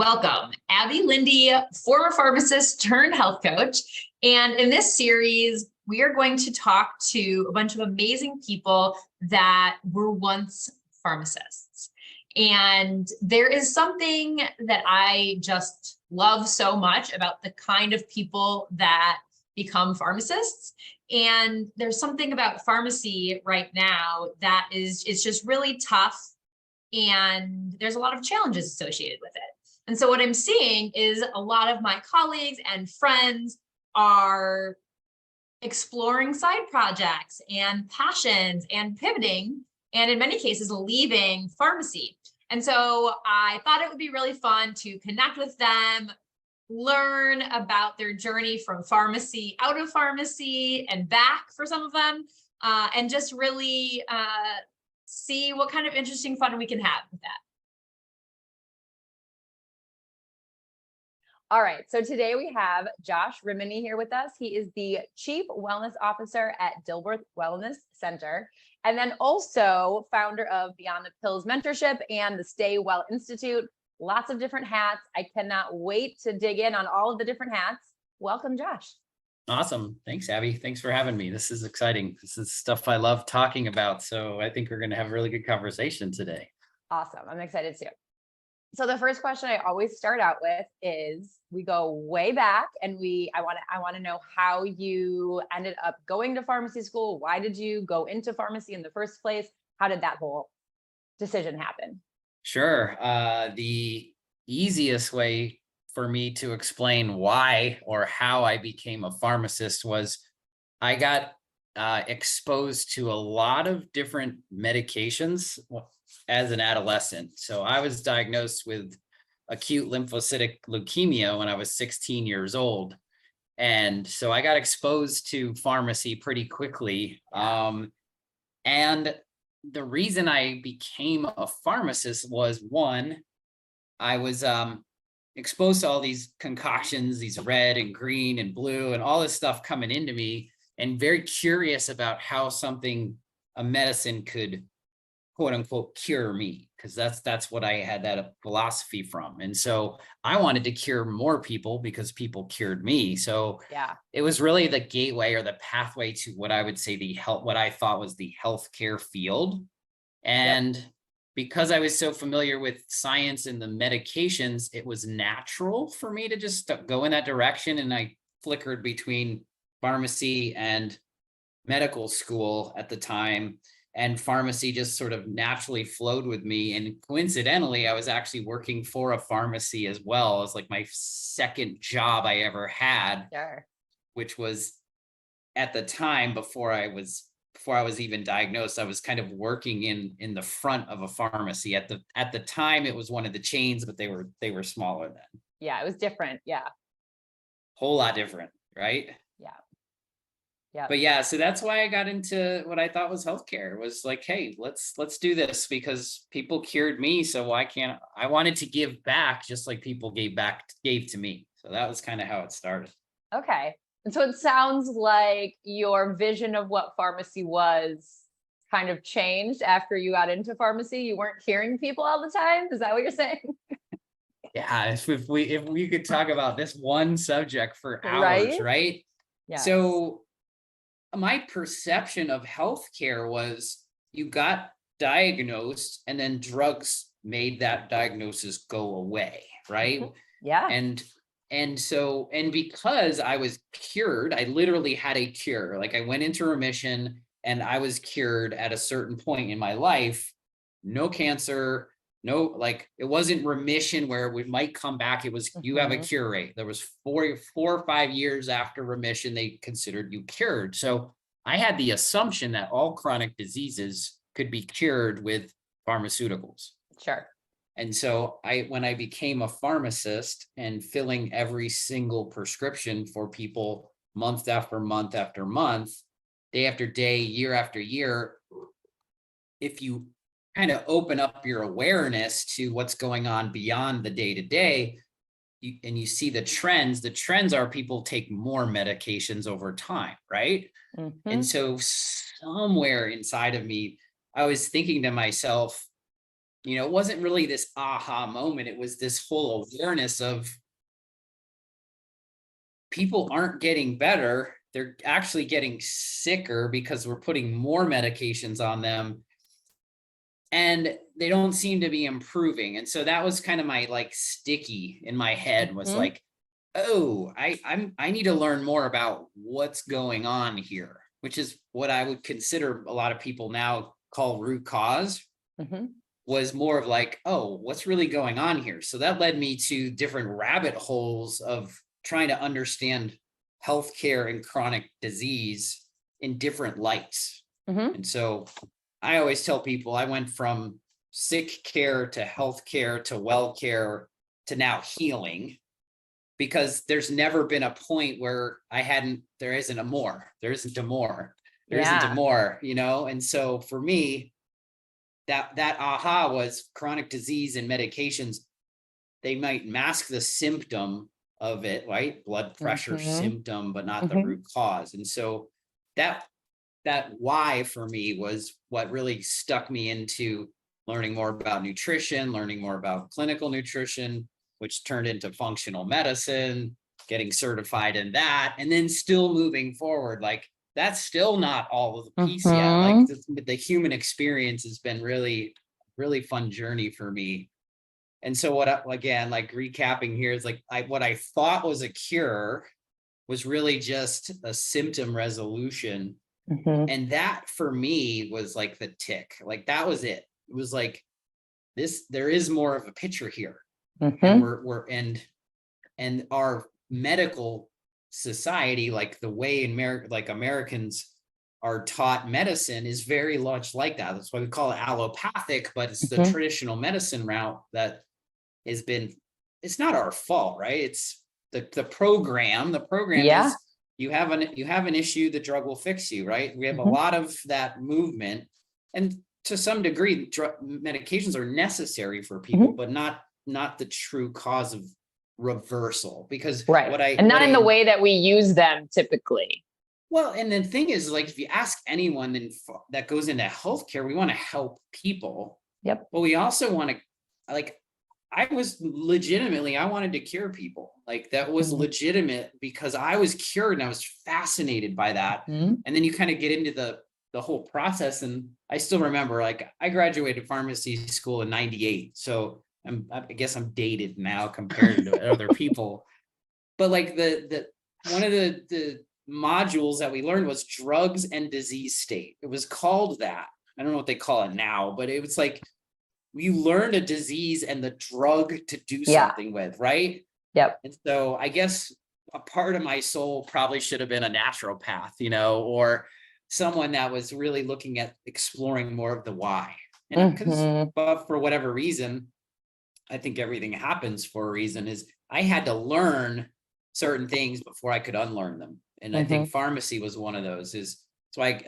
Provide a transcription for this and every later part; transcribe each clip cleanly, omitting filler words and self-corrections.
Welcome, Abby Lindy, former pharmacist turned health coach. And in this series, we are going to talk to a bunch of amazing people that were once pharmacists. And there is something that I just love so much about the kind of people that become pharmacists. And there's something about pharmacy right now that it's just really tough. And there's a lot of challenges associated with it. And so what I'm seeing is a lot of my colleagues and friends are exploring side projects and passions and pivoting, and in many cases, leaving pharmacy. And so I thought it would be really fun to connect with them, learn about their journey from pharmacy, out of pharmacy and back for some of them, and just really see what kind of interesting fun we can have with that. All right, so today we have Josh Rimany here with us. He is the Cheif Wellness Officer at Dilworth Wellness Center, and then also founder of Beyond the Pills Mentorship and the Stay Well Institute. Lots of different hats. I cannot wait to dig in on all of the different hats. Welcome, Josh. Awesome. Thanks, Abby. Thanks for having me. This is exciting. This is stuff I love talking about. So I think we're going to have a really good conversation today. Awesome. I'm excited too. So the first question I always start out with is we go way back, and I want to know how you ended up going to pharmacy school. Why did you go into pharmacy in the first place? How did that whole decision happen? Sure. The easiest way for me to explain why or how I became a pharmacist was I got exposed to a lot of different medications as an adolescent. So I was diagnosed with acute lymphocytic leukemia when I was 16 years old. And so I got exposed to pharmacy pretty quickly. And the reason I became a pharmacist was, one, I was exposed to all these concoctions, these red and green and blue and all this stuff coming into me, and very curious about how a medicine could, quote unquote, cure me, because that's what I had that philosophy from. And so I wanted to cure more people because people cured me. So it was really the gateway or the pathway to what I would say what I thought was the healthcare field. And because I was so familiar with science and the medications, it was natural for me to just go in that direction. And I flickered between pharmacy and medical school at the time. And pharmacy just sort of naturally flowed with me. And coincidentally, I was actually working for a pharmacy as well as like my second job I ever had, which was at the time before I was even diagnosed. I was kind of working in the front of a pharmacy. At the time, it was one of the chains, but they were smaller then. Yeah, it was different. Yeah, whole lot different, right? Yeah. But yeah, so that's why I got into what I thought was healthcare. It was like, hey, let's do this because people cured me. So why can't I wanted to give back just like people gave to me. So that was kind of how it started. Okay. And so it sounds like your vision of what pharmacy was kind of changed after you got into pharmacy. You weren't curing people all the time. Is that what you're saying? Yeah. If we could talk about this one subject for hours, right? Yeah. So my perception of healthcare was you got diagnosed and then drugs made that diagnosis go away, right? Yeah. And because I was cured, I literally had a cure. Like I went into remission and I was cured at a certain point in my life. No cancer, it wasn't remission where we might come back. It was, you have a cure rate. There was 4 or 5 years after remission, they considered you cured. So I had the assumption that all chronic diseases could be cured with pharmaceuticals. Sure. And so when I became a pharmacist and filling every single prescription for people month after month after month, day after day, year after year, if you kind of open up your awareness to what's going on beyond the day-to-day, and you see the trends are people take more medications over time, right? And so somewhere inside of me, I was thinking to myself, it wasn't really this aha moment. It was this full awareness of people aren't getting better. They're actually getting sicker because we're putting more medications on them and they don't seem to be improving. And so that was kind of my like sticky in my head was like, oh, I need to learn more about what's going on here, which is what I would consider a lot of people now call root cause. Was more of like, oh, what's really going on here? So that led me to different rabbit holes of trying to understand healthcare and chronic disease in different lights. And so I always tell people I went from sick care to healthcare to well care to now healing, because there's never been a point where there isn't a more, there isn't a more, there isn't a more, And so for me, that aha was chronic disease and medications. They might mask the symptom of it, right? Blood pressure symptom, but not the root cause. And so that why for me was what really stuck me into learning more about nutrition, learning more about clinical nutrition, which turned into functional medicine, getting certified in that, and then still moving forward. Like that's still not all of the piece yet. Like the human experience has been really, really fun journey for me. And so again, like recapping here is like, what I thought was a cure was really just a symptom resolution. And that for me was like the tick, like that was it. It was like there is more of a picture here. And and our medical society, like the way Americans are taught medicine is very much like that. That's why we call it allopathic, but it's the traditional medicine route that it's not our fault, right? It's the program. The program is you have an issue, the drug will fix you, right? We have a lot of that movement, and to some degree, medications are necessary for people, but not the true cause of reversal, because and not in the way that we use them typically. Well, and the thing is, like, if you ask anyone that goes into healthcare, we want to help people. But we also want to, like, I wanted to cure people. Like that was legitimate because I was cured and I was fascinated by that. And then you kind of get into the whole process. And I still remember, like, I graduated pharmacy school in '98. So I guess I'm dated now compared to other people. But like one of the modules that we learned was drugs and disease state. It was called that. I don't know what they call it now, but it was like you learned a disease and the drug to do something with, right? And so I guess a part of my soul probably should have been a naturopath, or someone that was really looking at exploring more of the why. And but for whatever reason, I think everything happens for a reason, is I had to learn certain things before I could unlearn them. And I think pharmacy was one of those. So I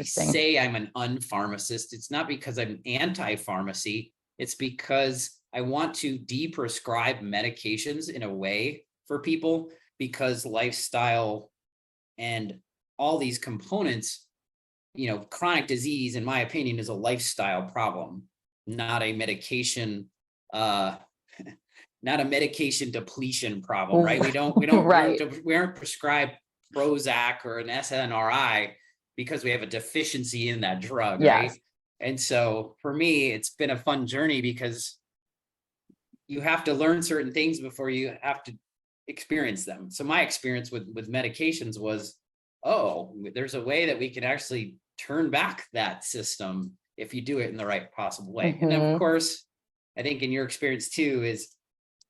say I'm an un-pharmacist. It's not because I'm anti-pharmacy. It's because I want to de-prescribe medications in a way for people, because lifestyle and all these components, chronic disease, in my opinion, is a lifestyle problem, not a medication, not a medication depletion problem, right? We aren't prescribed Prozac or an SNRI because we have a deficiency in that drug, right? And so for me, it's been a fun journey because you have to learn certain things before you have to experience them. So my experience with medications was, oh, there's a way that we can actually turn back that system if you do it in the right possible way. And of course, I think in your experience too, is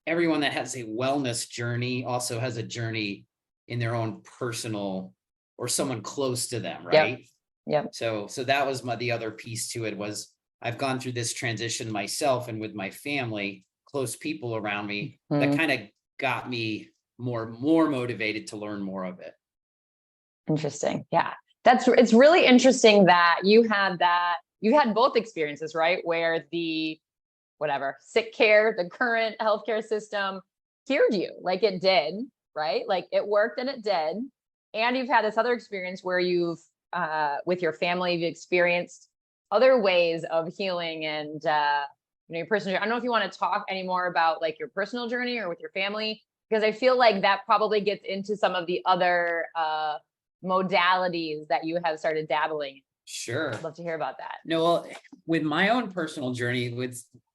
everyone that has a wellness journey also has a journey in their own personal or someone close to them, right? So that was the other piece to it, was I've gone through this transition myself, and with my family, close people around me, that kind of got me more motivated to learn more of it. Interesting. Yeah. It's really interesting that you had both experiences, right? Where the sick care, the current healthcare system cured you, like it did, right? Like it worked and it did. And you've had this other experience where you've, with your family, you've experienced other ways of healing and your personal journey. I don't know if you want to talk anymore about like your personal journey or with your family, because I feel like that probably gets into some of the other modalities that you have started dabbling in. Sure. I'd love to hear about that. No, well, with my own personal journey,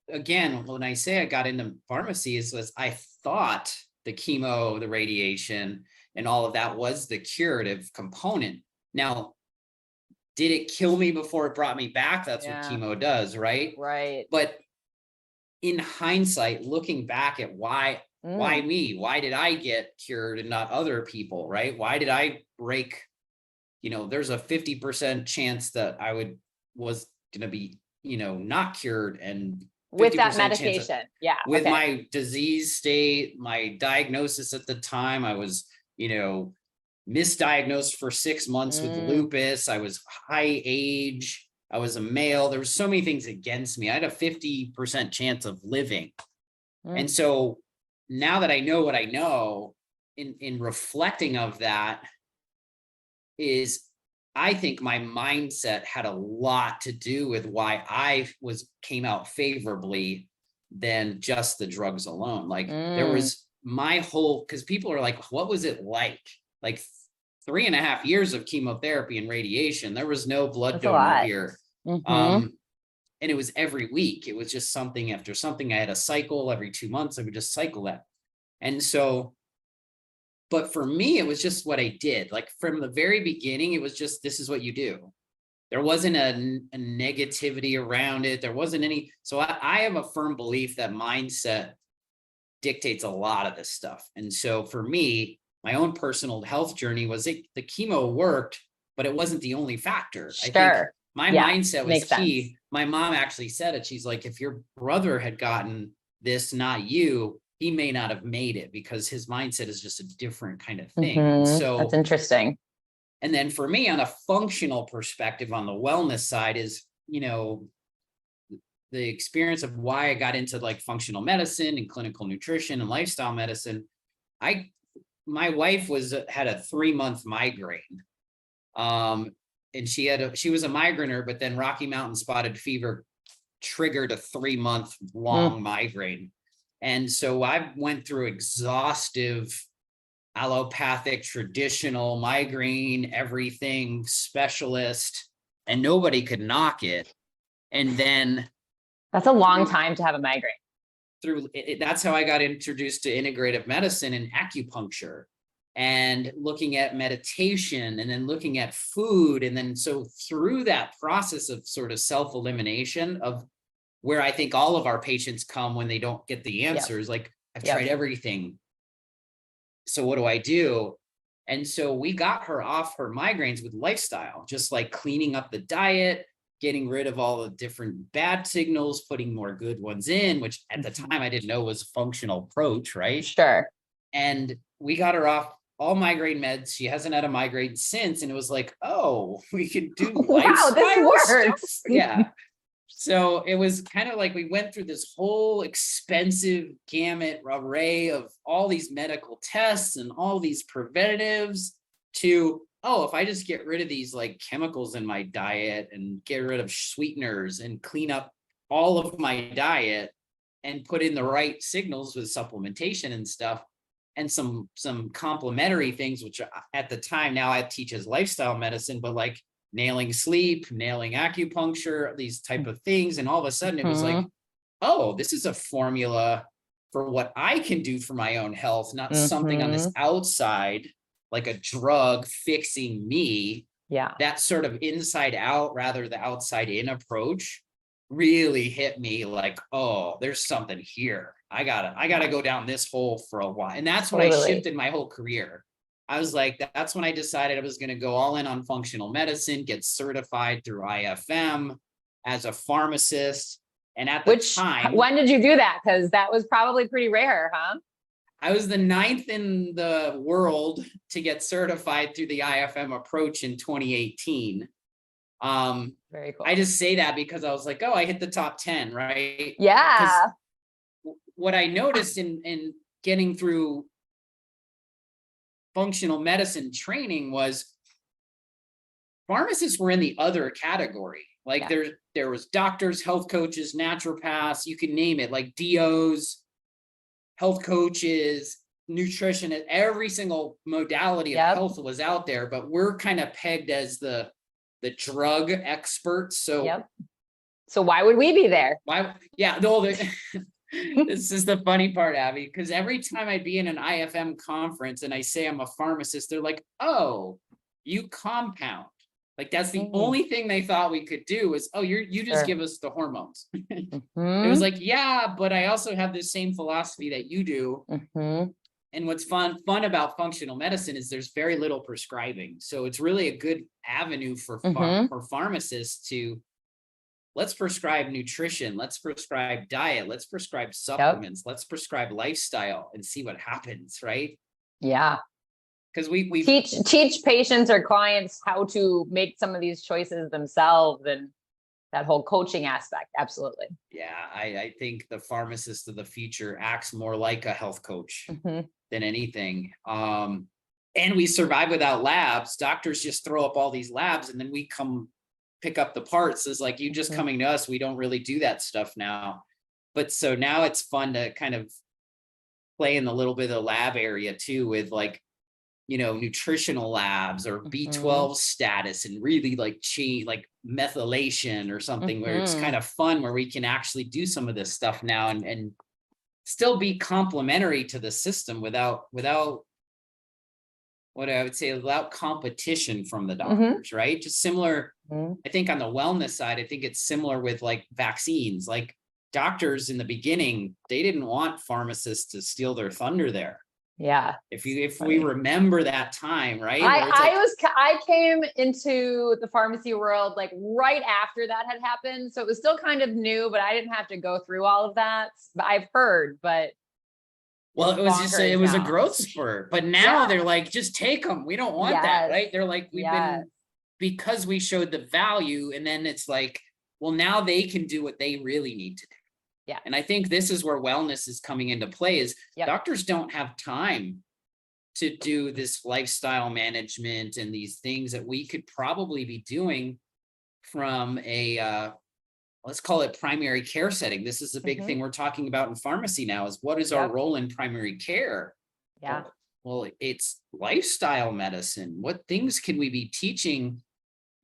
again, when I say I got into pharmacy, was I thought the chemo, the radiation, and all of that was the curative component. Now, did it kill me before it brought me back? That's what chemo does, right? Right. But in hindsight, looking back at why me? Why did I get cured and not other people, right? Why did I break? There's a 50% chance that I was going to be, not cured, and with that medication. With my disease state, my diagnosis at the time, I was, misdiagnosed for 6 months with lupus. I was high age. I was a male. There was so many things against me. I had a 50% chance of living. And so now that I know what I know, in reflecting of that, is I think my mindset had a lot to do with why I came out favorably than just the drugs alone. Like there was my whole, because people are like, what was it like? Like 3.5 years of chemotherapy and radiation. There was no blood donor here. And it was every week. It was just something after something. I had a cycle every 2 months. I would just cycle that. And so, but for me, it was just what I did. Like from the very beginning, it was just, this is what you do. There wasn't a negativity around it. There wasn't any. So I have a firm belief that mindset dictates a lot of this stuff. And so for me, my own personal health journey was the chemo worked, but it wasn't the only factor. Sure. I think my mindset was key. Sense. My mom actually said it. She's like, if your brother had gotten this, not you, he may not have made it, because his mindset is just a different kind of thing. So that's interesting. And then for me, on a functional perspective, on the wellness side, is, the experience of why I got into like functional medicine and clinical nutrition and lifestyle medicine. My wife had a 3-month migraine. And she was a migrainer, but then Rocky Mountain spotted fever triggered a 3-month long migraine. And so I went through exhaustive allopathic, traditional migraine, everything specialist, and nobody could knock it. And then that's a long time to have a migraine. That's how I got introduced to integrative medicine and acupuncture, and looking at meditation, and then looking at food. And then so through that process of sort of self-elimination, of where I think all of our patients come when they don't get the answers, like I've tried everything. So what do I do? And so we got her off her migraines with lifestyle, just like cleaning up the diet, getting rid of all the different bad signals, putting more good ones in, which at the time I didn't know was a functional approach, right? Sure. And we got her off all migraine meds. She hasn't had a migraine since. And it was like, oh, we could do lifestyle. Wow, this works. Stuff. Yeah. So it was kind of like we went through this whole expensive gamut array of all these medical tests and all these preventatives to, if I just get rid of these like chemicals in my diet and get rid of sweeteners and clean up all of my diet and put in the right signals with supplementation and stuff, and some complementary things, which at the time, now I teach as lifestyle medicine, but like nailing sleep, nailing acupuncture, these type of things. And all of a sudden it was like, this is a formula for what I can do for my own health, not something on this outside, like a drug fixing me. Yeah. That sort of inside out, rather the outside in approach really hit me like, there's something here. I gotta go down this hole for a while. And that's when I shifted my whole career. I was like, that's when I decided I was going to go all in on functional medicine, get certified through IFM as a pharmacist. And at the time, when did you do that? Because that was probably pretty rare, huh? I was the 9th in the world to get certified through the IFM approach in 2018. Very cool. I just say that because I was like, I hit the top 10, right? Yeah. What I noticed in getting through functional medicine training was pharmacists were in the other category. Like there was doctors, health coaches, naturopaths, you can name it, like DOs, health coaches, nutrition, every single modality of health was out there, but we're kind of pegged as the drug experts. So so why would we be there? why? Yeah, no, this is the funny part, Abby, because every time I'd be in an IFM conference and I say I'm a pharmacist, they're like, oh, you compound. Like that's the only thing they thought we could do is, oh, you just give us the hormones. It was like, yeah, but I also have the same philosophy that you do. And what's fun about functional medicine is there's very little prescribing. So it's really a good avenue for pharmacists to, let's prescribe nutrition, let's prescribe diet, let's prescribe supplements, let's prescribe lifestyle and see what happens, right? Yeah. Because we teach patients or clients how to make some of these choices themselves, and that whole coaching aspect. Absolutely. Yeah, I think the pharmacist of the future acts more like a health coach than anything. And we survive without labs. Doctors just throw up all these labs and then we come pick up the parts. It's like, you just coming to us, we don't really do that stuff now. But so now it's fun to kind of play in the little bit of the lab area too, with like, you know, nutritional labs or B12 status, and really like like methylation or something where it's kind of fun, where we can actually do some of this stuff now and still be complementary to the system without what I would say, without competition from the doctors, right? Just similar. I think on the wellness side, I think it's similar with like vaccines. Like doctors in the beginning, they didn't want pharmacists to steal their thunder there. Yeah. If we remember that time, right? I came into the pharmacy world like right after that had happened. So it was still kind of new, but I didn't have to go through all of that. But I've heard, but well, it was a growth spurt. But now they're like, just take them. We don't want that, right? They're like, we've been, because we showed the value, and then it's like, well, now they can do what they really need to do. Yeah. And I think this is where wellness is coming into play, is doctors don't have time to do this lifestyle management and these things that we could probably be doing from a, let's call it primary care setting. This is a big thing we're talking about in pharmacy now, is what is our role in primary care? Yeah. Well, it's lifestyle medicine. What things can we be teaching?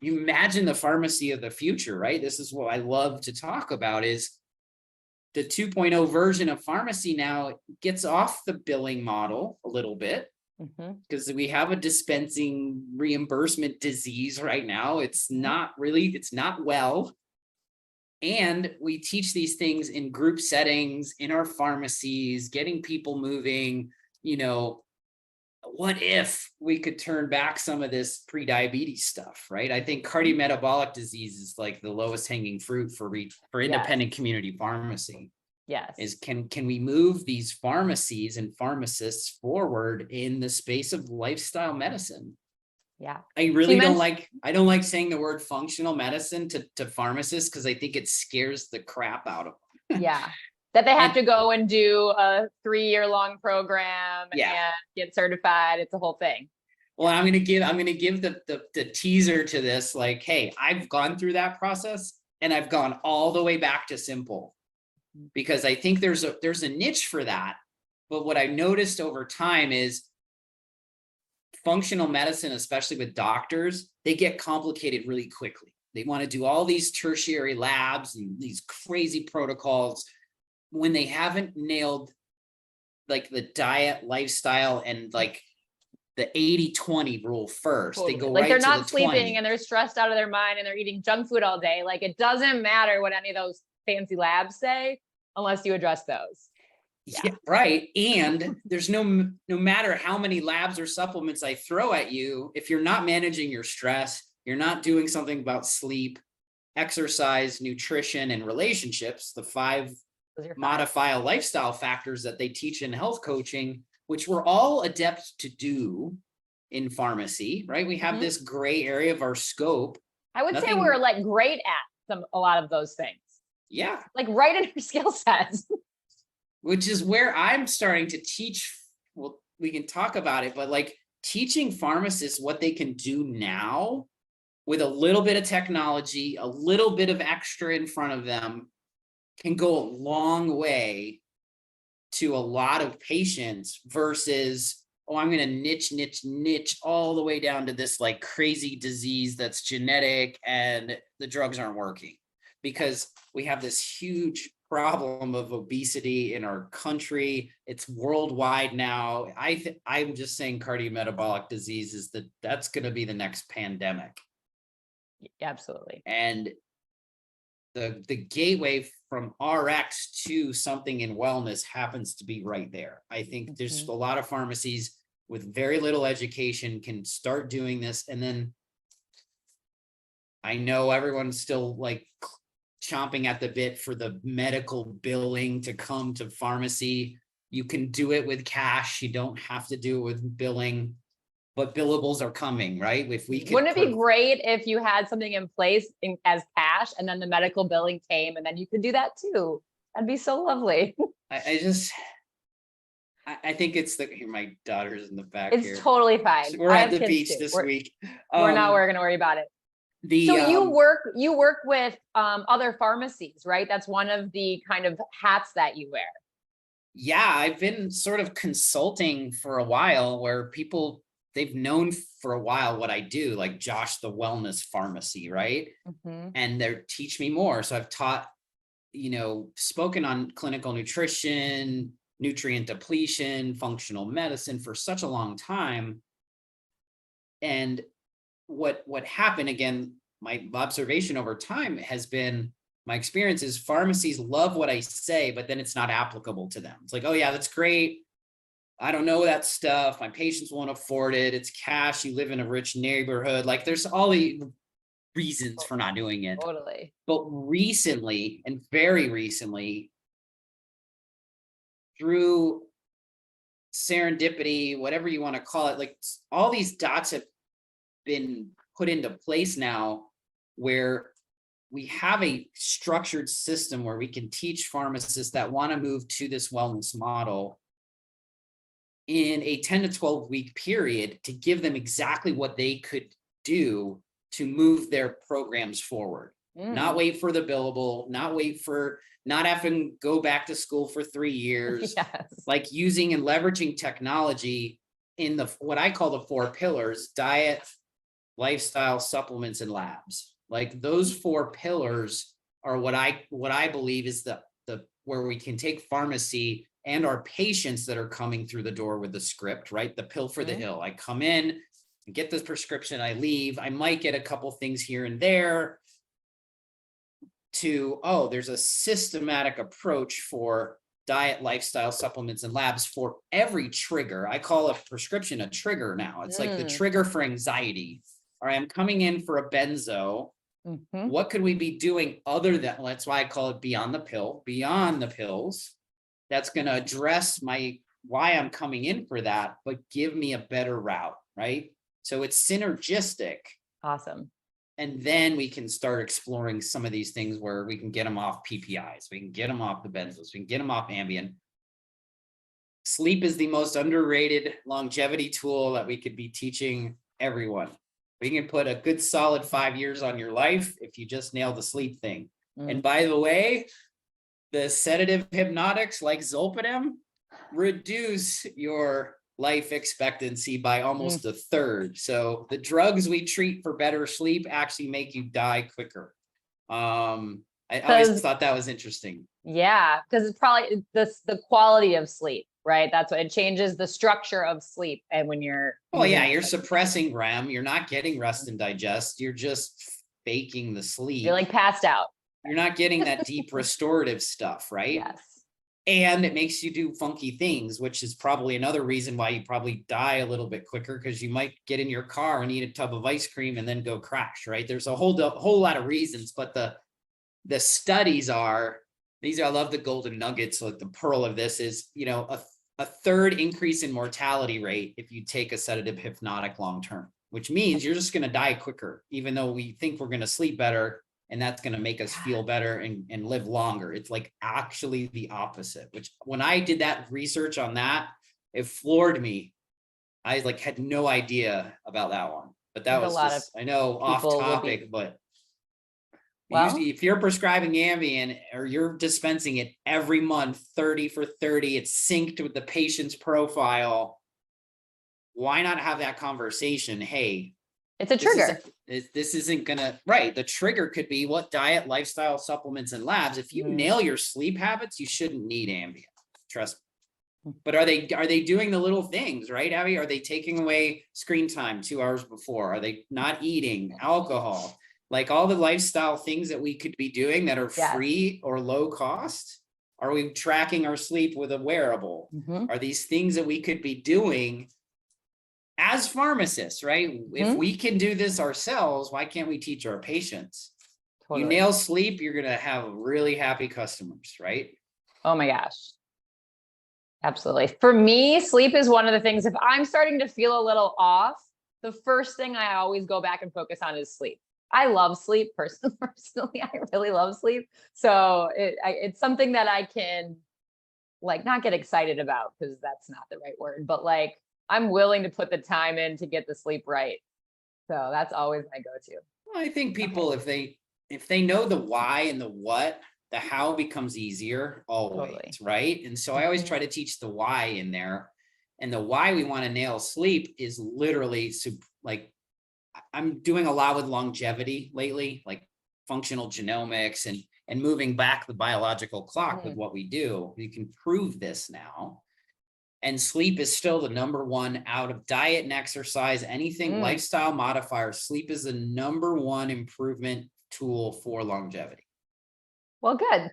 You imagine the pharmacy of the future, right? This is what I love to talk about, is the 2.0 version of pharmacy now gets off the billing model a little bit, because we have a dispensing reimbursement disease right now. It's not well. And we teach these things in group settings, in our pharmacies, getting people moving. You know, what if we could turn back some of this pre-diabetes stuff, right? I think cardiometabolic disease is like the lowest hanging fruit for independent community pharmacy. Yes. Is can we move these pharmacies and pharmacists forward in the space of lifestyle medicine? Yeah. I really don't like saying the word functional medicine to pharmacists, because I think it scares the crap out of them. Yeah. That they have to go and do a 3-year-long program and get certified. It's a whole thing. Well, I'm going to give the teaser to this. Like, hey, I've gone through that process and I've gone all the way back to simple, because I think there's a niche for that. But what I noticed over time is functional medicine, especially with doctors, they get complicated really quickly. They want to do all these tertiary labs and these crazy protocols when they haven't nailed like the diet, lifestyle, and like the 80-20 rule first. Totally. They go like right they're to not the sleeping 20. and they're stressed out of their mind and they're eating junk food all day. Like it doesn't matter what any of those fancy labs say unless you address those. Yeah, right. And there's no matter how many labs or supplements I throw at you, if you're not managing your stress, you're not doing something about sleep, exercise, nutrition, and relationships, the 5 modifiable lifestyle factors that they teach in health coaching, which we're all adept to do in pharmacy, right? We have this gray area of our scope. I would say we're like great at a lot of those things. Yeah. Like right in our skill sets. Which is where I'm starting to teach. Well, we can talk about it, but like teaching pharmacists what they can do now with a little bit of technology, a little bit of extra in front of them, can go a long way to a lot of patients versus, oh, I'm going to niche all the way down to this like crazy disease that's genetic and the drugs aren't working, because we have this huge problem of obesity in our country. It's worldwide now. I'm just saying cardiometabolic disease is that's going to be the next pandemic. Absolutely. And the gateway from RX to something in wellness happens to be right there. I think there's a lot of pharmacies with very little education can start doing this. And then I know everyone's still like chomping at the bit for the medical billing to come to pharmacy. You can do it with cash. You don't have to do it with billing, but billables are coming, right? If we could, wouldn't it be great if you had something in place as cash and then the medical billing came and then you could do that too? That'd be so lovely. I think it's here, my daughter's in the back It's here. totally fine. We're at the beach this week. We're not going to worry about it. So you work with other pharmacies, right? That's one of the kind of hats that you wear. Yeah, I've been sort of consulting for a while where people, they've known for a while what I do, like Josh, the wellness pharmacy, right? And they're teach me more. So I've taught, spoken on clinical nutrition, nutrient depletion, functional medicine for such a long time. And what happened, again, my observation over time has been, my experience is pharmacies love what I say, but then it's not applicable to them. It's like, oh yeah, that's great. I don't know that stuff. My patients won't afford it. It's cash. You live in a rich neighborhood. Like there's all the reasons for not doing it. Totally. But recently, and very recently, through serendipity, whatever you want to call it, like all these dots have been put into place now where we have a structured system where we can teach pharmacists that want to move to this wellness model in a 10 to 12 week period to give them exactly what they could do to move their programs forward. Not wait for the billable, not having to go back to school for 3 years, like using and leveraging technology in what I call the 4 pillars: diet, lifestyle, supplements, and labs. Like those 4 pillars are what I believe is the where we can take pharmacy and our patients that are coming through the door with the script, right? The pill for the ill. I come in, get this prescription, I leave. I might get a couple things here and there to, oh, there's a systematic approach for diet, lifestyle, supplements, and labs for every trigger. I call a prescription a trigger now. It's like the trigger for anxiety. All right, I'm coming in for a benzo. What could we be doing other than, well, that's why I call it beyond the pills. That's going to address why I'm coming in for that, but give me a better route, right? So it's synergistic. Awesome. And then we can start exploring some of these things where we can get them off PPIs. We can get them off the benzos. We can get them off Ambien. Sleep is the most underrated longevity tool that we could be teaching everyone. We can put a good solid 5 years on your life if you just nail the sleep thing. And by the way, the sedative hypnotics like Zolpidem reduce your life expectancy by almost a third. So the drugs we treat for better sleep actually make you die quicker. I always thought that was interesting. Yeah, because it's probably the quality of sleep, right? That's what it changes, the structure of sleep. And when you're you're suppressing REM, you're not getting rest and digest, you're just faking the sleep. You're like passed out. You're not getting that deep restorative stuff, right? Yes. And it makes you do funky things, which is probably another reason why you probably die a little bit quicker, because you might get in your car and eat a tub of ice cream and then go crash, right? There's a whole lot of reasons, but the studies are, I love the golden nuggets. Like the pearl of this is, a third increase in mortality rate if you take a sedative hypnotic long-term, which means you're just going to die quicker, even though we think we're going to sleep better. And that's going to make us feel better and live longer. It's like actually the opposite, which when I did that research on that, it floored me. I had no idea about that one. But that think a was lot of just, I know off people will topic, be, but well, usually if you're prescribing Ambien or you're dispensing it every month, 30 for 30, it's synced with the patient's profile. Why not have that conversation? Hey, it's a trigger. this isn't gonna, right. The trigger could be what diet, lifestyle, supplements, and labs. If you nail your sleep habits, you shouldn't need Ambien. Trust me. But are they doing the little things, right, Abby? Are they taking away screen time 2 hours before? Are they not eating alcohol? Like all the lifestyle things that we could be doing that are free or low cost? Are we tracking our sleep with a wearable? Are these things that we could be doing as pharmacists, right? If we can do this ourselves, why can't we teach our patients? Totally. You nail sleep, you're going to have really happy customers, right? Oh my gosh. Absolutely. For me, sleep is one of the things, if I'm starting to feel a little off, the first thing I always go back and focus on is sleep. I love sleep personally. I really love sleep. So it's something that I can like not get excited about, because that's not the right word, but like I'm willing to put the time in to get the sleep right. So that's always my go-to. Well, I think people, if they know the why and the what, the how becomes easier always, right? And so I always try to teach the why in there. And the why we want to nail sleep is literally like, I'm doing a lot with longevity lately, like functional genomics and moving back the biological clock with what we do. We can prove this now. And sleep is still the number one out of diet and exercise, anything lifestyle modifier. Sleep is the number one improvement tool for longevity. Well, good.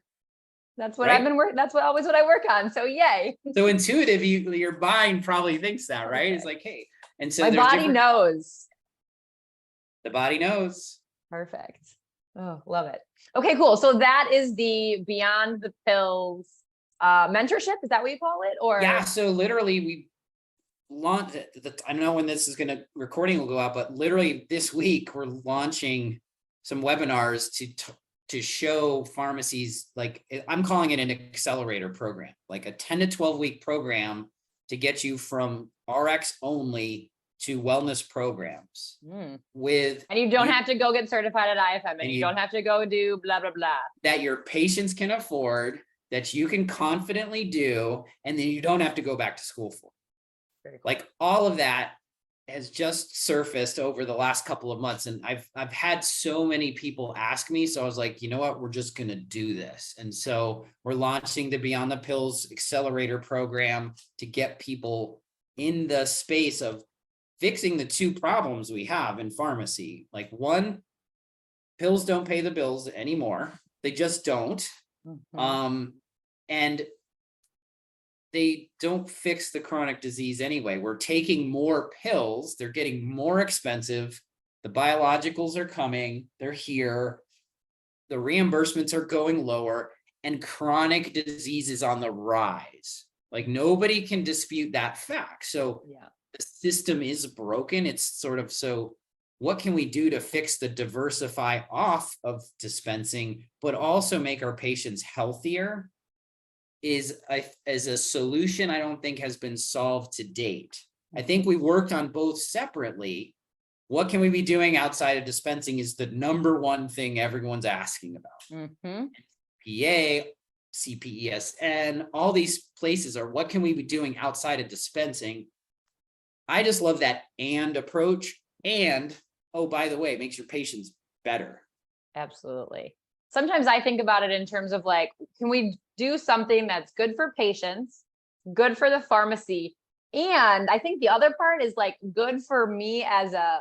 That's what I've been working. That's always what I work on. So yay. So intuitive, your mind probably thinks that, right? It's like, hey, and so my body knows. The body knows. Perfect. Oh, love it. Okay, cool. So that is the Beyond the Pills mentorship. Is that what you call it? Or yeah. So literally we launched I don't know when this is recording will go out, but literally this week we're launching some webinars to show pharmacies, like I'm calling it an accelerator program, like a 10 to 12 week program to get you from RX only to wellness programs and you don't have to go get certified at IFM, and you don't have to go do blah, blah, blah. That your patients can afford, that you can confidently do, and then you don't have to go back to school for. Very cool. Like all of that has just surfaced over the last couple of months. And I've had so many people ask me. So I was like, you know what, we're just going to do this. And so we're launching the Beyond the Pills Accelerator program to get people in the space of fixing the two problems we have in pharmacy. Like one, pills don't pay the bills anymore. They just don't. And they don't fix the chronic disease anyway. We're taking more pills. They're getting more expensive. The biologicals are coming. They're here. The reimbursements are going lower, and chronic disease is on the rise. Like nobody can dispute that fact. So the system is broken. It's sort of, so what can we do to fix the diversify off of dispensing, but also make our patients healthier? Is a solution I don't think has been solved to date. I think we worked on both separately. What can we be doing outside of dispensing is the number one thing everyone's asking about. PA, CPESN, all these places are, what can we be doing outside of dispensing? I just love that and approach. And, oh, by the way, it makes your patients better. Absolutely. Sometimes I think about it in terms of like, can we do something that's good for patients, good for the pharmacy? And I think the other part is like good for me as a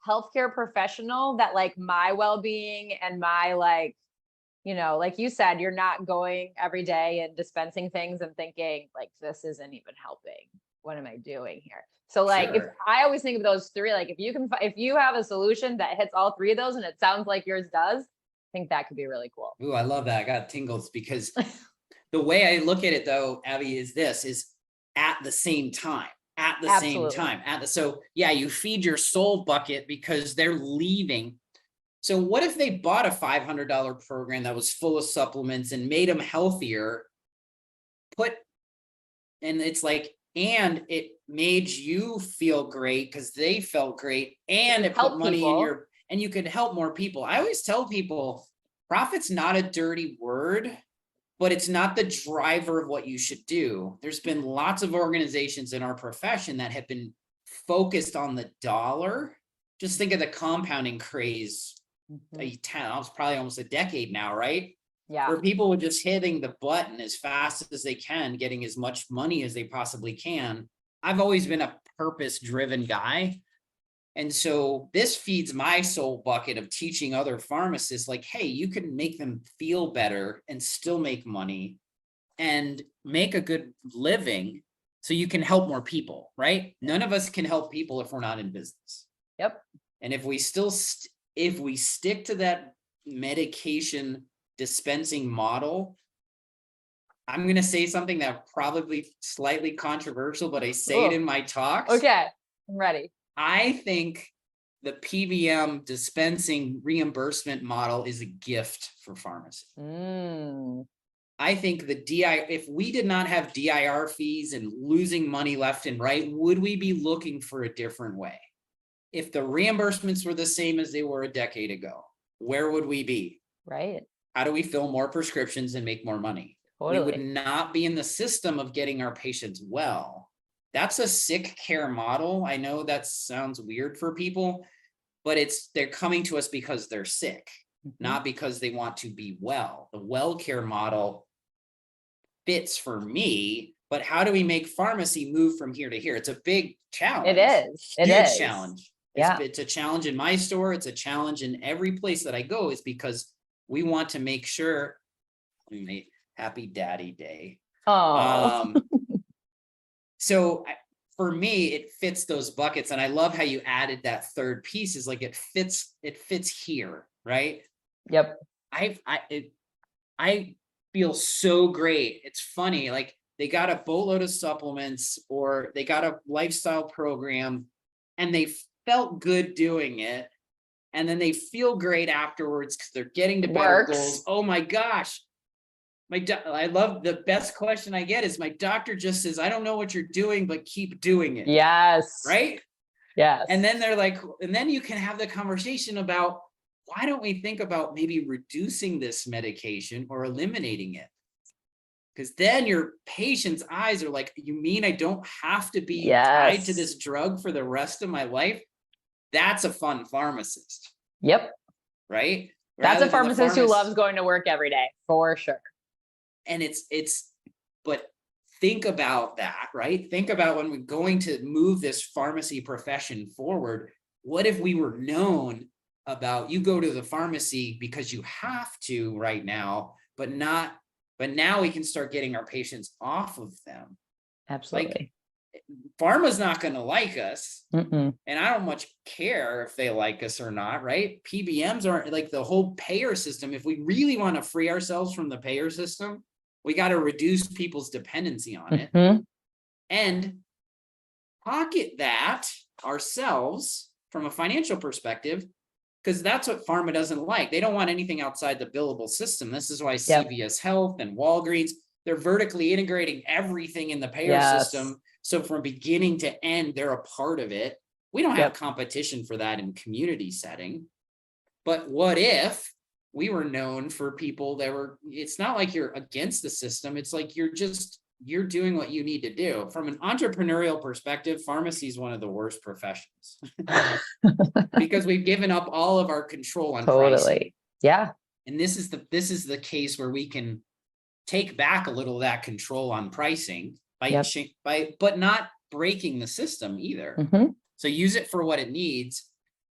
healthcare professional, that like my well-being and my like, you know, like you said, you're not going every day and dispensing things and thinking like, this isn't even helping. What am I doing here? So like, if I always think of those three, like if you have a solution that hits all three of those and it sounds like yours does, I think that could be really cool. Ooh, I love that. I got tingles because the way I look at it though, Abby, is at the same time, so yeah, you feed your soul bucket because they're leaving. So what if they bought a $500 program that was full of supplements and made them healthier, and it's like and it made you feel great because they felt great, and it Help put money in people. and you could help more people. I always tell people, profit's not a dirty word, but it's not the driver of what you should do. There's been lots of organizations in our profession that have been focused on the dollar. Just think of the compounding craze. It's probably almost a decade now, right? Yeah. Where people were just hitting the button as fast as they can, getting as much money as they possibly can. I've always been a purpose-driven guy. And so this feeds my soul bucket of teaching other pharmacists, like, hey, you can make them feel better and still make money and make a good living so you can help more people, right? None of us can help people if we're not in business. Yep. And if we still, if we stick to that medication dispensing model, I'm going to say something that probably slightly controversial, but I say it in my talks. Okay, I'm ready. I think the PBM dispensing reimbursement model is a gift for pharmacy. I think the if we did not have DIR fees and losing money left and right, would we be looking for a different way? If the reimbursements were the same as they were a decade ago, where would we be? Right. How do we fill more prescriptions and make more money? Totally. We would not be in the system of getting our patients well. That's a sick care model. I know that sounds weird for people, but they're coming to us because they're sick, not because they want to be well. The well care model fits for me, but how do we make pharmacy move from here to here? It's a big challenge. It is. It Huge is. challenge. Yeah. It's a challenge in my store. It's a challenge in every place that I go, is because we want to make sure we make happy daddy day. Oh. So for me, it fits those buckets. And I love how you added that third piece, is like, it fits here, right? Yep. I feel so great. It's funny, like they got a boatload of supplements or they got a lifestyle program and they felt good doing it. And then they feel great afterwards because they're getting to better goals. Oh my gosh. I love, the best question I get is, my doctor just says, I don't know what you're doing, but keep doing it. Yes. Right? Yes. And then they're like, and then you can have the conversation about, why don't we think about maybe reducing this medication or eliminating it? Because then your patient's eyes are like, you mean I don't have to be tied to this drug for the rest of my life? That's a fun pharmacist. Yep. Right? That's a pharmacist who loves going to work every day, for sure. And but think about that, right? Think about when we're going to move this pharmacy profession forward. What if we were known about, you go to the pharmacy because you have to right now, but now we can start getting our patients off of them. Absolutely. Like, pharma's not going to like us. And I don't much care if they like us or not, right? PBMs aren't, like, the whole payer system. If we really want to free ourselves from the payer system, we got to reduce people's dependency on it and pocket that ourselves from a financial perspective, because that's what pharma doesn't like. They don't want anything outside the billable system. This is why CVS Health and Walgreens, they're vertically integrating everything in the payer system. So from beginning to end, they're a part of it. We don't have competition for that in community setting. But what if we were known for people that were, it's not like you're against the system. It's like you're doing what you need to do. From an entrepreneurial perspective, pharmacy is one of the worst professions because we've given up all of our control on pricing. Yeah. And this is the case where we can take back a little of that control on pricing but not breaking the system either. So use it for what it needs,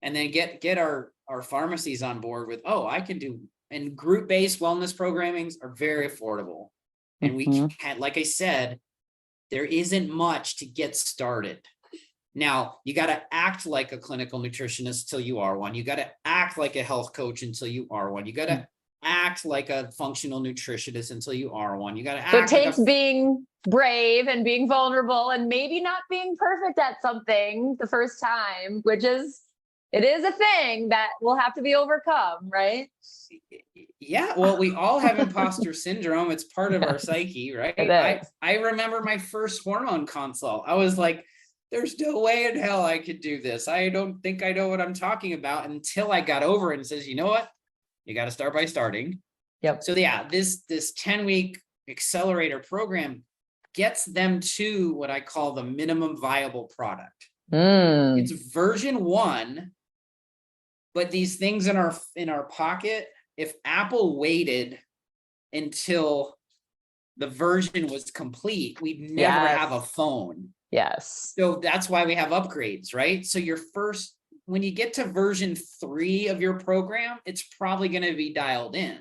and then get our pharmacies on board with, I can do, and group-based wellness programmings are very affordable. And we can, like I said, there isn't much to get started. Now, you got to act like a clinical nutritionist till you are one. You got to act like a health coach until you are one. You got to act like a functional nutritionist until you are one. You got to act. So it takes being brave and being vulnerable and maybe not being perfect at something the first time, which is, it is a thing that will have to be overcome, right? Yeah, well, we all have imposter syndrome. It's part of our psyche, right? It is. I remember my first hormone consult. I was like, there's no way in hell I could do this. I don't think I know what I'm talking about, until I got over it and says, you know what? You got to start by starting. Yep. So yeah, this 10-week accelerator program gets them to what I call the minimum viable product. It's version 1, but these things in our pocket, if Apple waited until the version was complete, we'd never have a phone. Yes. So that's why we have upgrades, right? So when you get to version 3 of your program, it's probably going to be dialed in.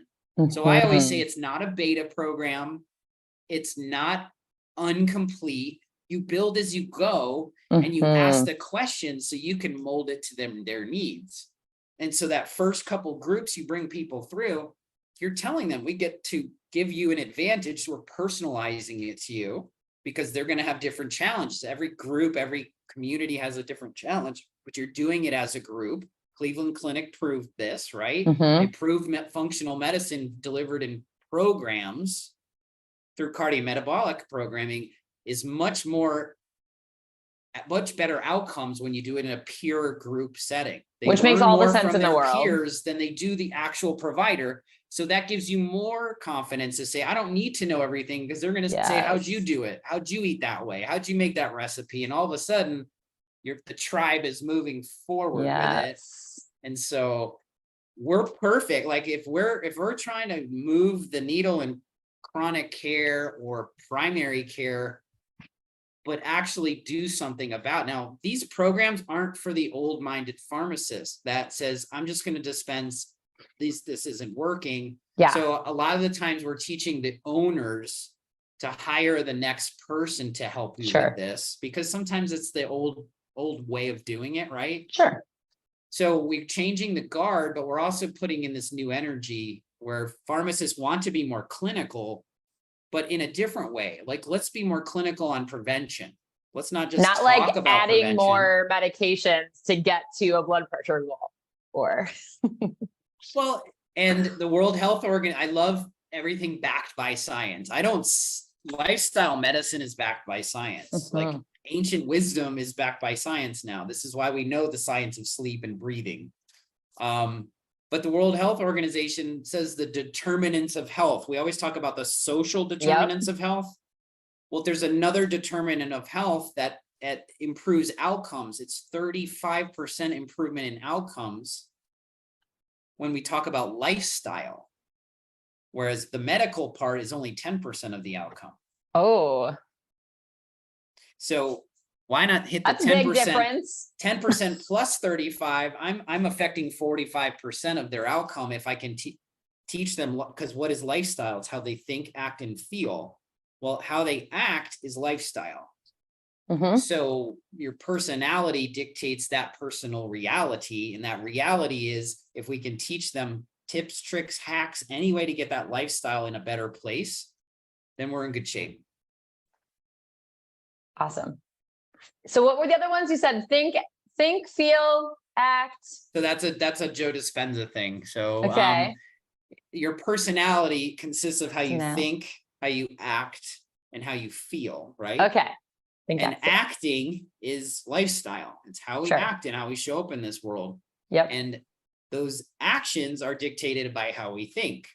So I always say it's not a beta program. It's not incomplete. You build as you go, and you ask the questions so you can mold it to their needs. And so that first couple groups you bring people through, you're telling them, we get to give you an advantage. We're personalizing it to you because they're going to have different challenges. Every group, every community has a different challenge, but you're doing it as a group. Cleveland Clinic proved this, right? They proved functional medicine delivered in programs through cardiometabolic programming is much better outcomes when you do it in a peer group setting. Which makes all the sense in the world. Peers than they do the actual provider. So that gives you more confidence to say, I don't need to know everything, because they're going to say, how'd you do it? How'd you eat that way? How'd you make that recipe? And all of a sudden, the tribe is moving forward with it. And so we're perfect. Like if we're trying to move the needle in chronic care or primary care, but actually do something about. Now, these programs aren't for the old-minded pharmacist that says, I'm just going to dispense this isn't working. Yeah. So a lot of the times we're teaching the owners to hire the next person to help you with this, because sometimes it's the old way of doing it, right? Sure. So we're changing the guard, but we're also putting in this new energy where pharmacists want to be more clinical, but in a different way. Like, let's be more clinical on prevention. Let's not just not like about adding prevention. more medications to get to a blood pressure goal, or well, and the World Health I love everything backed by science. Lifestyle medicine is backed by science. Like ancient wisdom is backed by science now. This is why we know the science of sleep and breathing. But the World Health Organization says the determinants of health. We always talk about the social determinants of health. Well, there's another determinant of health that improves outcomes. It's 35% improvement in outcomes when we talk about lifestyle, whereas the medical part is only 10% of the outcome. Oh. So why not hit the 10%? Big difference. 10% plus 35. I'm affecting 45% of their outcome if I can teach them, because what is lifestyle? It's how they think, act, and feel. Well, how they act is lifestyle. So your personality dictates that personal reality. And that reality is, if we can teach them tips, tricks, hacks, any way to get that lifestyle in a better place, then we're in good shape. Awesome. So what were the other ones you said? Think, feel, act. So that's a Joe Dispenza thing. So your personality consists of how you think, how you act, and how you feel, right? Okay. And acting is lifestyle. It's how we act and how we show up in this world. And those actions are dictated by how we think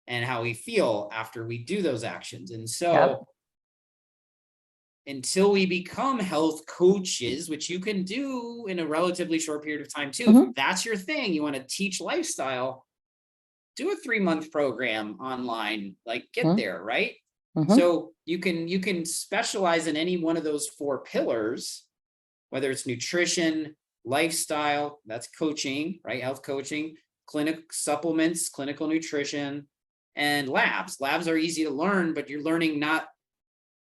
and how we feel after we do those actions. And so until we become health coaches, which you can do in a relatively short period of time too, if that's your thing, you want to teach lifestyle, do a 3-month program online, like get there, right? So you can specialize in any one of those 4 pillars, whether it's nutrition, lifestyle, that's coaching, right? Health coaching, clinic supplements, clinical nutrition, and labs. Labs are easy to learn, but you're learning not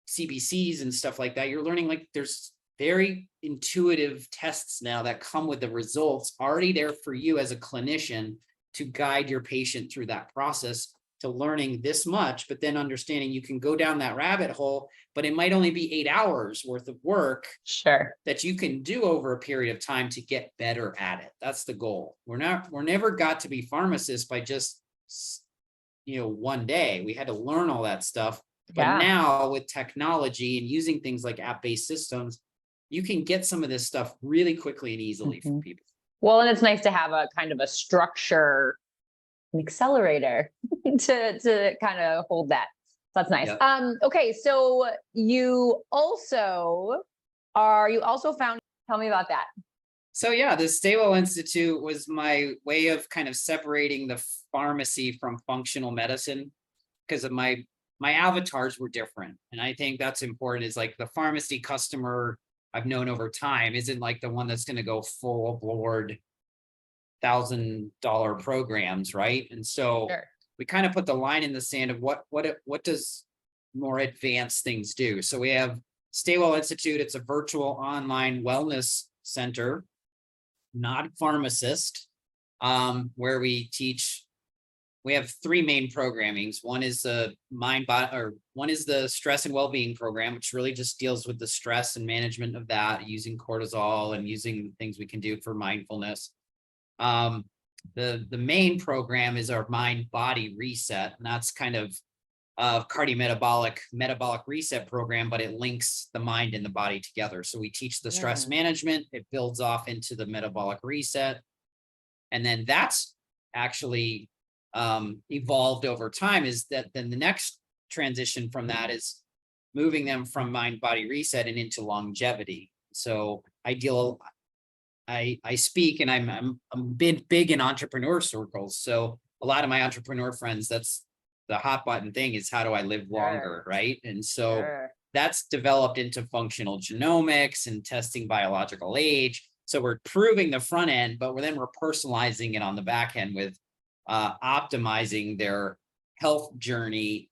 CBCs and stuff like that. You're learning, like, there's very intuitive tests now that come with the results already there for you as a clinician to guide your patient through that process to learning this much, but then understanding you can go down that rabbit hole, but it might only be 8 hours worth of work that you can do over a period of time to get better at it. That's the goal. We're never got to be pharmacists by just one day. We had to learn all that stuff. But Yeah. now with technology and using things like app-based systems, you can get some of this stuff really quickly and easily for people. Well, and it's nice to have a kind of a structure, an accelerator to kind of hold that. So that's nice. Yep. Okay, so you also found, tell me about that. So yeah, the Stay Well Institute was my way of kind of separating the pharmacy from functional medicine, because of my avatars were different. And I think that's important, is like the pharmacy customer I've known over time isn't like the one that's going to go full board $1,000 programs, right? And so Sure. we kind of put the line in the sand of what does more advanced things do. So we have Stay Well Institute. It's a virtual online wellness center, not pharmacist, where we teach. We have three main programmings. One is the one is the stress and well-being program, which really just deals with the stress and management of that, using cortisol and using things we can do for mindfulness. The main program is our mind body reset, and that's kind of metabolic reset program, but it links the mind and the body together. So we teach the stress management, it builds off into the metabolic reset. And then that's actually evolved over time, is that then the next transition from that is moving them from mind body reset and into longevity. So I speak, and I'm big in entrepreneur circles. So a lot of my entrepreneur friends, that's the hot button thing, is how do I live longer, right? And so that's developed into functional genomics and testing biological age. So we're proving the front end, but we're personalizing it on the back end with optimizing their health journey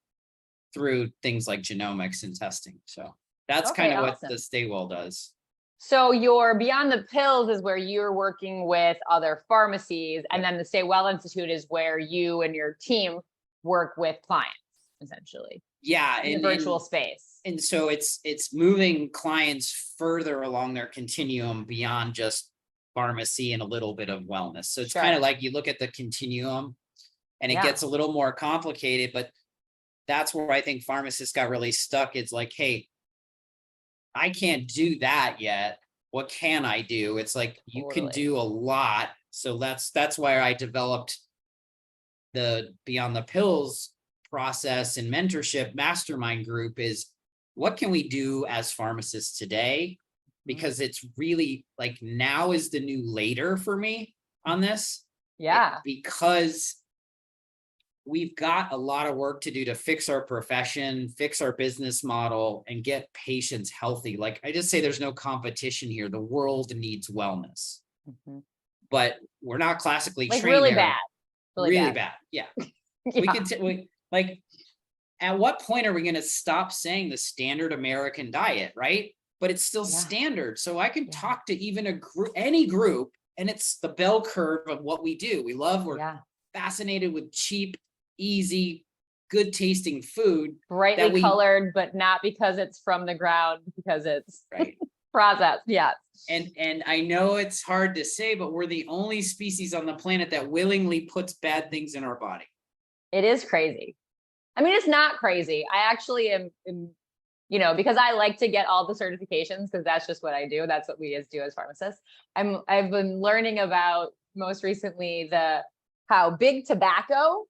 through things like genomics and testing. So that's kind of what the Stay Well does. So your Beyond the Pills is where you're working with other pharmacies, and then the Stay Well Institute is where you and your team work with clients, essentially. Yeah, in the virtual space. And so it's moving clients further along their continuum beyond just pharmacy and a little bit of wellness. So it's kind of like you look at the continuum, and it gets a little more complicated, but that's where I think pharmacists got really stuck. It's like, hey, I can't do that yet. What can I do? It's like, you can do a lot. So that's why I developed the Beyond the Pills process and mentorship mastermind group, is what can we do as pharmacists today? Because it's really like, now is the new later for me on this. Yeah. Because we've got a lot of work to do to fix our profession, fix our business model, and get patients healthy. Like I just say, there's no competition here. The world needs wellness, but we're not classically trained really there. bad. Really bad. Yeah. We can like, at what point are we going to stop saying the standard American diet, right? But it's still standard. So I can talk to even any group, and it's the bell curve of what we do. We're fascinated with cheap, easy, good tasting food. Brightly colored, but not because it's from the ground, because it's processed. Yeah. And I know it's hard to say, but we're the only species on the planet that willingly puts bad things in our body. It is crazy. I mean, it's not crazy. I actually am, because I like to get all the certifications, because that's just what I do. That's what we do as pharmacists. I've been learning about, most recently, how big tobacco,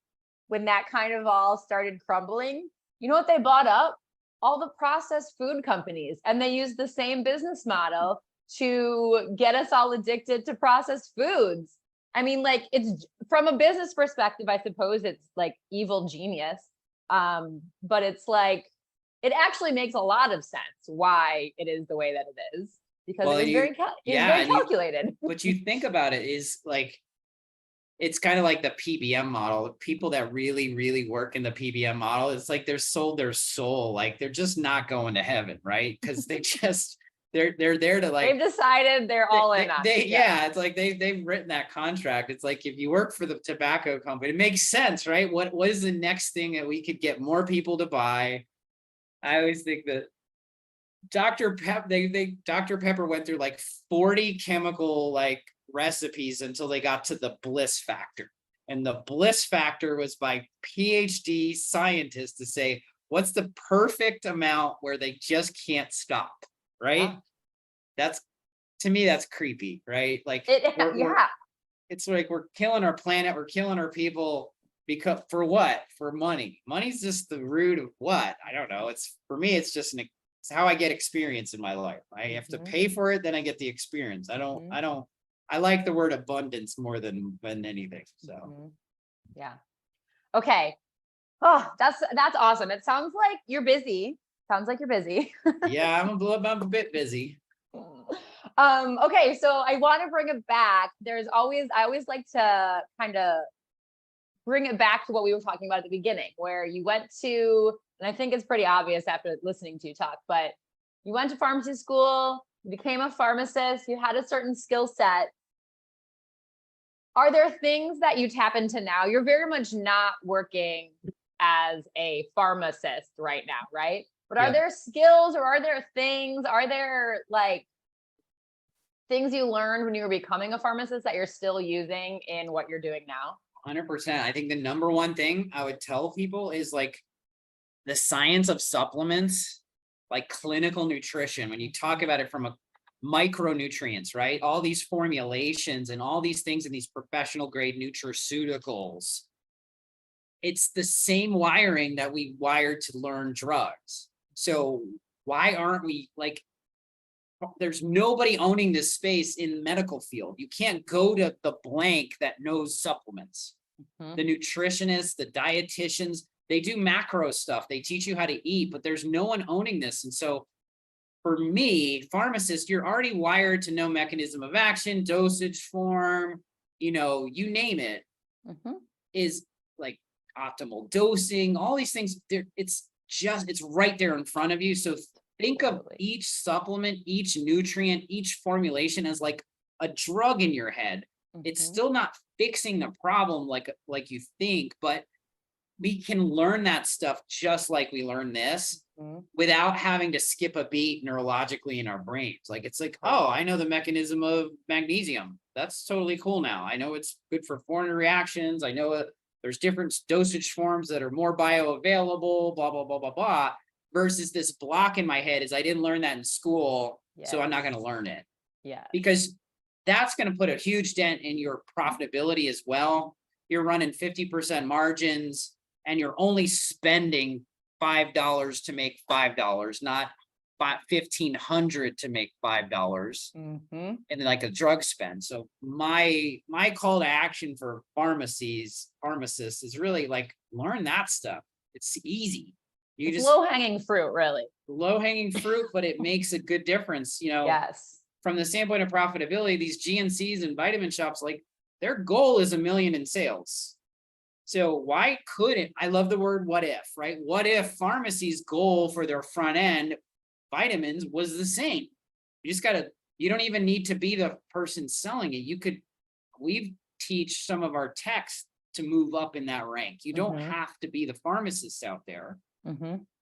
when that kind of all started crumbling, you know what they bought up? All the processed food companies. And they use the same business model to get us all addicted to processed foods. I mean, like, it's, from a business perspective, I suppose it's like evil genius. But it's like, it actually makes a lot of sense why it is the way that it is, because it is very calculated. But you think about it, is like, it's kind of like the PBM model. People that really, really work in the PBM model, it's like they're sold their soul. Like, they're just not going to heaven, right? Because they just, they're there to, like, they've decided they're all in on it. It's like they've written that contract. It's like, if you work for the tobacco company, it makes sense, right? What is the next thing that we could get more people to buy? I always think that Dr. Pepper went through like 40 chemical like recipes until they got to the bliss factor. And the bliss factor was by PhD scientists to say, what's the perfect amount where they just can't stop, right? Yeah. That's, to me, that's creepy, right? Like, Yeah. it's like we're killing our planet, we're killing our people because for what? For money. Money's just the root of what? I don't know. It's, for me, it's just it's how I get experience in my life. I have to pay for it, then I get the experience. I like the word abundance more than anything. So yeah. Okay. Oh, that's awesome. It sounds like you're busy. yeah, I'm a bit busy. Okay, so I want to bring it back. I always like to kind of bring it back to what we were talking about at the beginning, where you went to, and I think it's pretty obvious after listening to you talk, but you went to pharmacy school, you became a pharmacist, you had a certain skill set. Are there things that you tap into now? You're very much not working as a pharmacist right now, right? But are there skills, or are there like things you learned when you were becoming a pharmacist that you're still using in what you're doing now? 100%. I think the number one thing I would tell people is like the science of supplements, like clinical nutrition. When you talk about it from a micronutrients, right? All these formulations and all these things in these professional grade nutraceuticals. It's the same wiring that we wired to learn drugs. So why aren't we like, there's nobody owning this space in the medical field. You can't go to the blank that knows supplements. The nutritionists, the dietitians, they do macro stuff. They teach you how to eat, but there's no one owning this. And so for me, pharmacist, you're already wired to know mechanism of action, dosage form, you know, you name it, is like optimal dosing, all these things. It's right there in front of you. So think of each supplement, each nutrient, each formulation as like a drug in your head. It's still not fixing the problem like you think, but we can learn that stuff just like we learn this without having to skip a beat neurologically in our brains. Like, it's like, oh, I know the mechanism of magnesium. That's totally cool now. I know it's good for foreign reactions. I know there's different dosage forms that are more bioavailable, blah, blah, blah, blah, blah, versus this block in my head is I didn't learn that in school, so I'm not going to learn it. Yeah. Because that's going to put a huge dent in your profitability as well. You're running 50% margins and you're only spending $5 to make $5, not $1,500 to make $5 and like a drug spend. So my call to action for pharmacists is really like, learn that stuff. It's easy. It's low-hanging fruit, really. Low-hanging fruit, but it makes a good difference, you know. Yes. From the standpoint of profitability, these GNCs and vitamin shops, like their goal is $1 million in sales. So why couldn't, I love the word what if, right? What if pharmacy's goal for their front end vitamins was the same? You don't even need to be the person selling it. We teach some of our techs to move up in that rank. You don't have to be the pharmacist out there.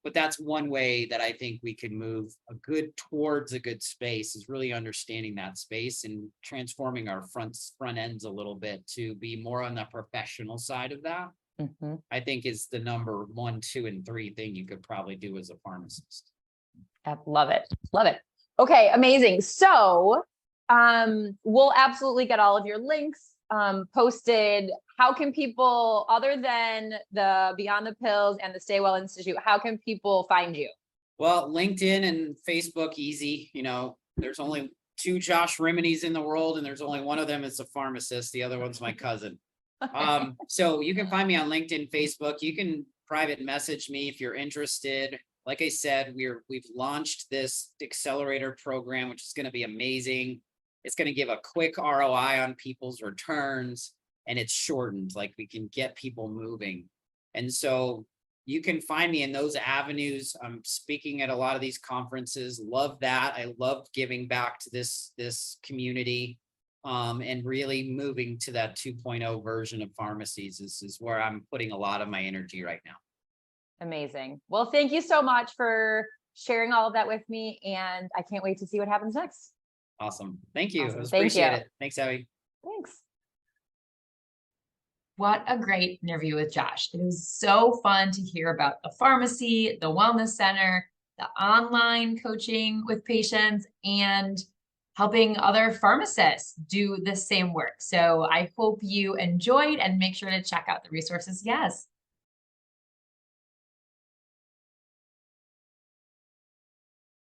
But that's one way that I think we can move towards a good space, is really understanding that space and transforming our front ends a little bit to be more on the professional side of that. I think is the number 1, 2, and 3 thing you could probably do as a pharmacist. I love it. Love it. Okay, amazing. So we'll absolutely get all of your links posted. How can people, other than the Beyond the Pills and the Stay Well Institute, how can people find you? Well, LinkedIn and Facebook, easy. You know, there's only 2 Josh Rimanys in the world, and there's only one of them is a pharmacist. The other one's my cousin. So you can find me on LinkedIn, Facebook. You can private message me if you're interested. Like I said, we've launched this accelerator program, which is going to be amazing. It's going to give a quick ROI on people's returns, and it's shortened. Like, we can get people moving. And so you can find me in those avenues. I'm speaking at a lot of these conferences. Love that. I love giving back to this community, and really moving to that 2.0 version of pharmacies is where I'm putting a lot of my energy right now. Amazing. Well, thank you so much for sharing all of that with me, and I can't wait to see what happens next. Awesome. Thank you. Awesome. Appreciate Thank you. it. Thanks, Abby. Thanks. What a great interview with Josh. It was so fun to hear about the pharmacy, the wellness center, the online coaching with patients, and helping other pharmacists do the same work. So I hope you enjoyed and make sure to check out the resources. Yes.